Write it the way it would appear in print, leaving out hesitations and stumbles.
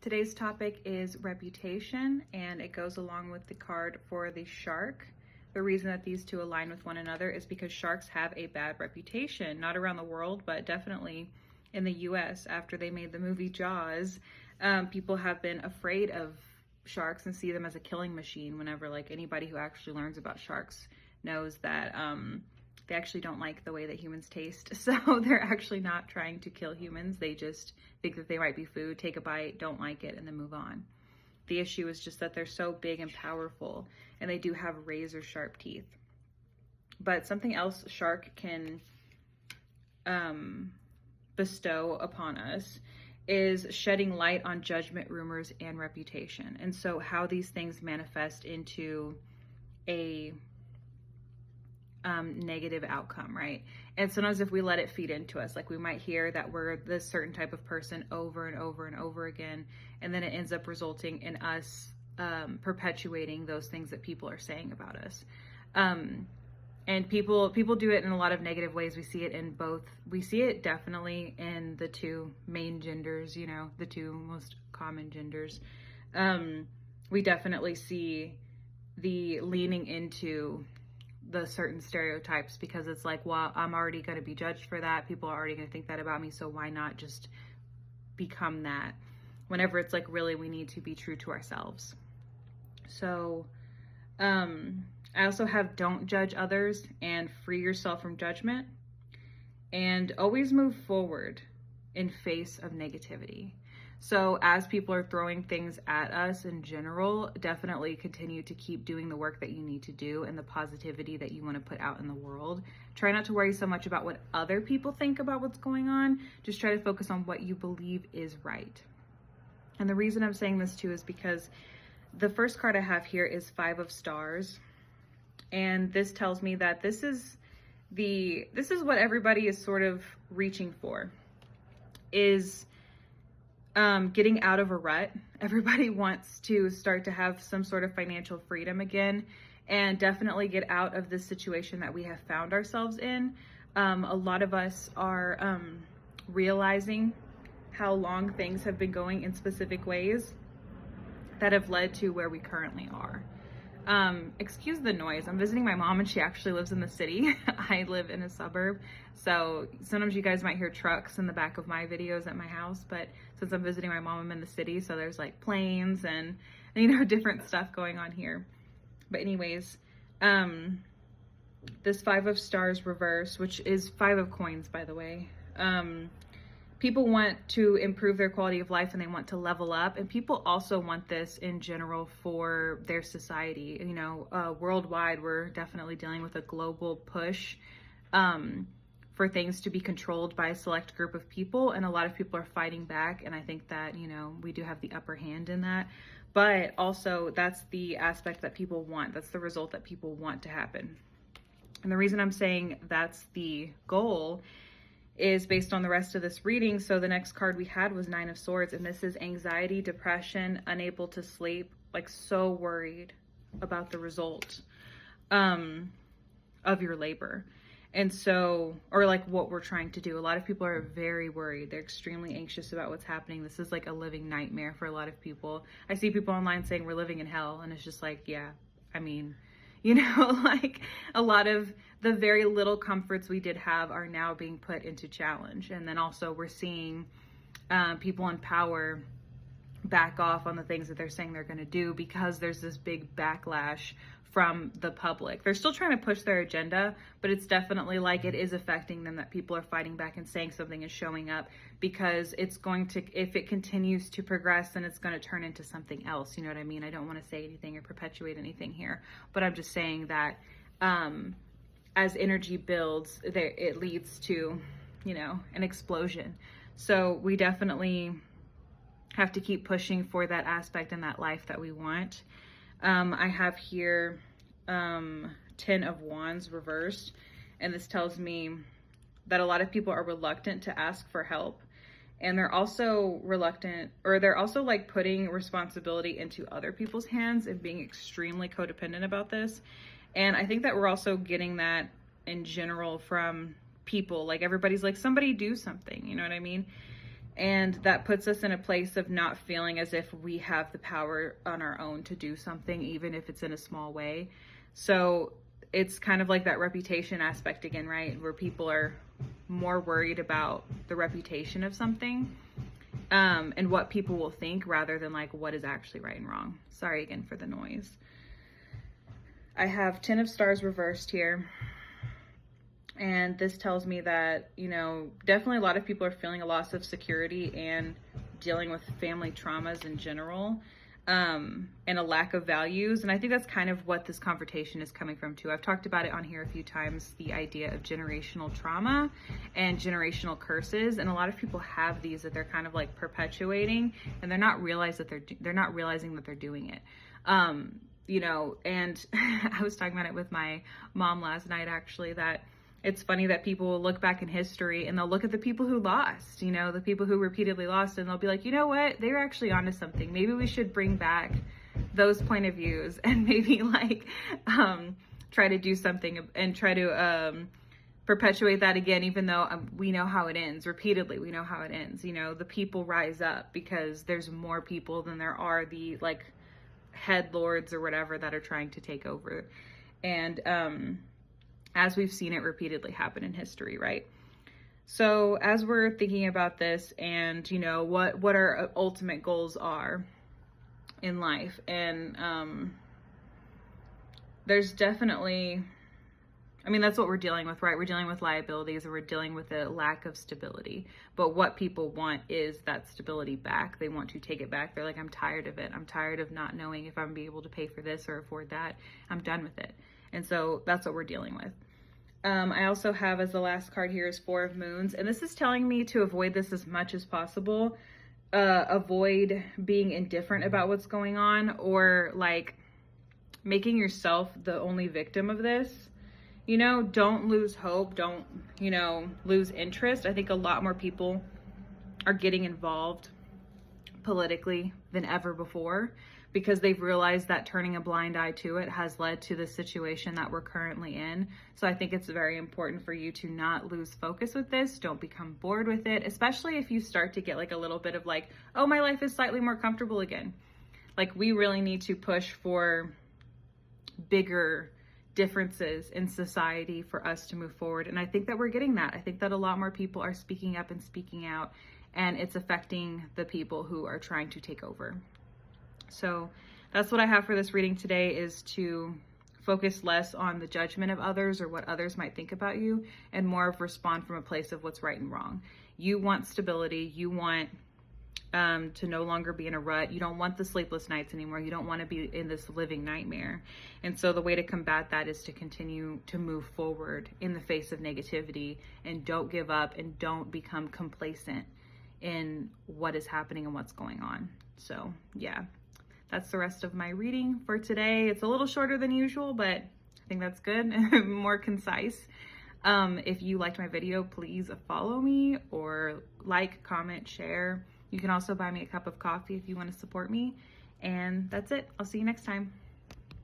Today's topic is reputation, and it goes along with the card for the shark. The reason that these two align with one another is because sharks have a bad reputation, not around the world, but definitely in the US. After they made the movie Jaws, people have been afraid of sharks and see them as a killing machine. Whenever like anybody who actually learns about sharks knows that they actually don't like the way that humans taste. So they're actually not trying to kill humans. They just think that they might be food, take a bite, don't like it, and then move on. The issue is just that they're so big and powerful, and they do have razor sharp teeth. But something else shark can bestow upon us is shedding light on judgment, rumors, and reputation. And so how these things manifest into a negative outcome, right? And sometimes if we let it feed into us, like we might hear that we're this certain type of person over and over and over again, and then it ends up resulting in us perpetuating those things that people are saying about us. And people do it in a lot of negative ways. We see it in both. We see it definitely in the two main genders, you know, the two most common genders. We definitely see the leaning into the certain stereotypes, because it's like, well, I'm already going to be judged for that. People are already going to think that about me. So why not just become that? Whenever it's like, really, we need to be true to ourselves. So, I also have don't judge others and free yourself from judgment, and always move forward in face of negativity. So as people are throwing things at us in general, definitely continue to keep doing the work that you need to do and the positivity that you want to put out in the world. Try not to worry so much about what other people think about what's going on. Just try to focus on what you believe is right. And the reason I'm saying this too is because the first card I have here is 5 of Stars. And this tells me that this is what everybody is sort of reaching for, is getting out of a rut. Everybody wants to start to have some sort of financial freedom again, and definitely get out of this situation that we have found ourselves in. A lot of us are realizing how long things have been going in specific ways that have led to where we currently are. Excuse the noise. I'm visiting my mom, and she actually lives in the city. I live in a suburb. So sometimes you guys might hear trucks in the back of my videos at my house, but since I'm visiting my mom, I'm in the city. So there's like planes and, you know, different stuff going on here. But anyways, this 5 of Stars reverse, which is 5 of Coins, by the way. People want to improve their quality of life and they want to level up, and people also want this in general for their society. You know, worldwide, we're definitely dealing with a global push for things to be controlled by a select group of people, and a lot of people are fighting back, and I think that, you know, we do have the upper hand in that. But also that's the aspect that people want. That's the result that people want to happen. And the reason I'm saying that's the goal is based on the rest of this reading. So the next card we had was 9 of Swords, and this is anxiety, depression, unable to sleep, like so worried about the result of your labor. And so, or like what we're trying to do. A lot of people are very worried. They're extremely anxious about what's happening. This is like a living nightmare for a lot of people. I see people online saying we're living in hell, and it's just like, yeah, I mean, you know, like a lot of the very little comforts we did have are now being put into challenge. And then also we're seeing people in power back off on the things that they're saying they're going to do, because there's this big backlash from the public. They're still trying to push their agenda, but it's definitely like it is affecting them, that people are fighting back and saying something is showing up, because it's going to, if it continues to progress, then it's going to turn into something else. You know what I mean? I don't want to say anything or perpetuate anything here, but I'm just saying that as energy builds, it leads to, you know, an explosion. So we definitely have to keep pushing for that aspect in that life that we want. I have here 10 of Wands reversed, and this tells me that a lot of people are reluctant to ask for help, and they're also reluctant, or they're also like putting responsibility into other people's hands and being extremely codependent about this. And I think that we're also getting that in general from people. Like everybody's like, somebody do something, you know what I mean? And that puts us in a place of not feeling as if we have the power on our own to do something, even if it's in a small way. So it's kind of like that reputation aspect again, right? Where people are more worried about the reputation of something, and what people will think rather than like what is actually right and wrong. Sorry again for the noise. I have 10 of Stars reversed here. And this tells me that, you know, definitely a lot of people are feeling a loss of security and dealing with family traumas in general, and a lack of values. And I think that's kind of what this confrontation is coming from too. I've talked about it on here a few times, the idea of generational trauma and generational curses. And a lot of people have these that they're kind of like perpetuating, and they're not realizing that they're doing it. You know, and I was talking about it with my mom last night, actually, that it's funny that people will look back in history and they'll look at the people who lost, you know, the people who repeatedly lost, and they'll be like, you know what, they were actually onto something. Maybe we should bring back those point of views and maybe like try to do something and try to perpetuate that again, even though we know how it ends. Repeatedly, we know how it ends. You know, the people rise up because there's more people than there are the like head lords or whatever that are trying to take over. And as we've seen it repeatedly happen in history, right? So as we're thinking about this and, you know, what our ultimate goals are in life, and there's definitely, I mean, that's what we're dealing with, right? We're dealing with liabilities, and we're dealing with a lack of stability. But what people want is that stability back. They want to take it back. They're like, I'm tired of it. I'm tired of not knowing if I'm gonna be able to pay for this or afford that. I'm done with it. And so that's what we're dealing with. I also have, as the last card here, is Four of Moons. And this is telling me to avoid this as much as possible. Avoid being indifferent about what's going on, or like making yourself the only victim of this. You know, don't lose hope. Don't, you know, lose interest. I think a lot more people are getting involved politically than ever before, because they've realized that turning a blind eye to it has led to the situation that we're currently in. So I think it's very important for you to not lose focus with this. Don't become bored with it, especially if you start to get like a little bit of like, oh, my life is slightly more comfortable again. Like, we really need to push for bigger differences in society for us to move forward. And I think that we're getting that. I think that a lot more people are speaking up and speaking out, and it's affecting the people who are trying to take over. So that's what I have for this reading today, is to focus less on the judgment of others or what others might think about you, and more of respond from a place of what's right and wrong. You want stability. You want to no longer be in a rut. You don't want the sleepless nights anymore. You don't want to be in this living nightmare. And so the way to combat that is to continue to move forward in the face of negativity, and don't give up, and don't become complacent in what is happening and what's going on. So yeah, that's the rest of my reading for today. It's a little shorter than usual, but I think that's good. More concise. If you liked my video, please follow me, or like, comment, share. You can also buy me a cup of coffee if you want to support me. And that's it. I'll see you next time.